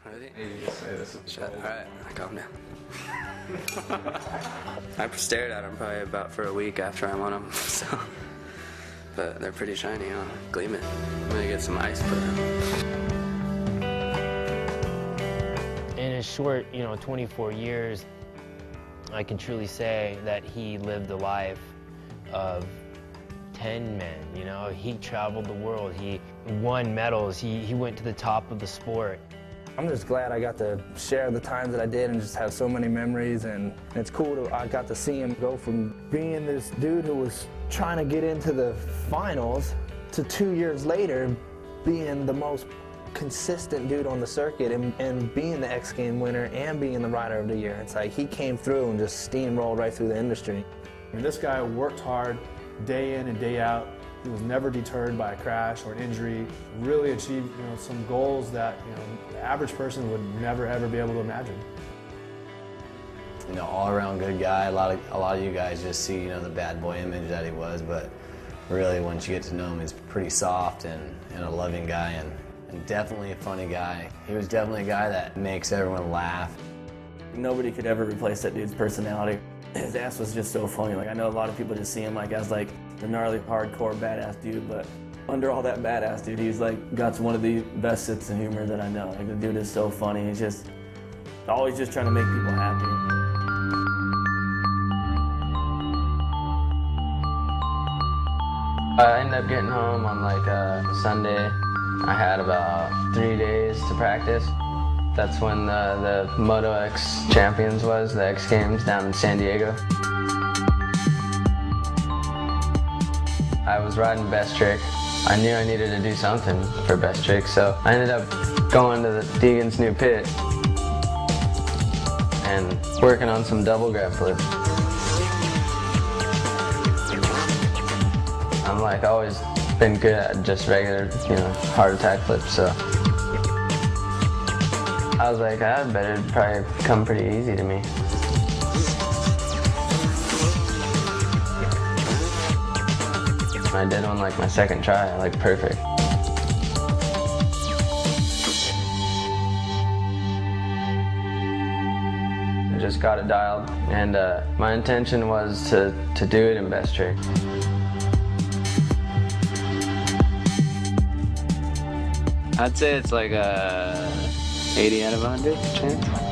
Ready? Shut. Alright, calm down. I stared at them probably about for a week after I won them, so. But they're pretty shiny, huh? Gleaming. I'm gonna get some ice put in. In his short, 24 years, I can truly say that he lived a life of 10 men, He traveled the world, he won medals, he went to the top of the sport. I'm just glad I got to share the times that I did and just have so many memories, and it's cool I got to see him go from being this dude who was trying to get into the finals to 2 years later being the most consistent dude on the circuit and being the X Game winner and being the Rider of the Year. It's like he came through and just steamrolled right through the industry. I mean, this guy worked hard day in and day out. He was never deterred by a crash or an injury. Really achieved some goals that the average person would never ever be able to imagine. All around good guy. A lot of you guys just see the bad boy image that he was, but really once you get to know him, he's pretty soft and a loving guy and definitely a funny guy. He was definitely a guy that makes everyone laugh. Nobody could ever replace that dude's personality. His ass was just so funny. I know a lot of people just see him as the gnarly, hardcore, badass dude, but under all that badass dude, he's got one of the best sense of humor that I know. The dude is so funny. He's just always just trying to make people happy. I ended up getting home on Sunday. I had about 3 days to practice. That's when the Moto X Champions was, the X Games down in San Diego. I was riding best trick. I knew I needed to do something for best trick, so I ended up going to the Deegan's new pit and working on some double grab flips. I'm always been good at just regular, heart attack flips, so I was that better probably come pretty easy to me. I did on my second try, perfect. I just got it dialed, and my intention was to do it in best trick. I'd say it's a 80 out of 100 chance.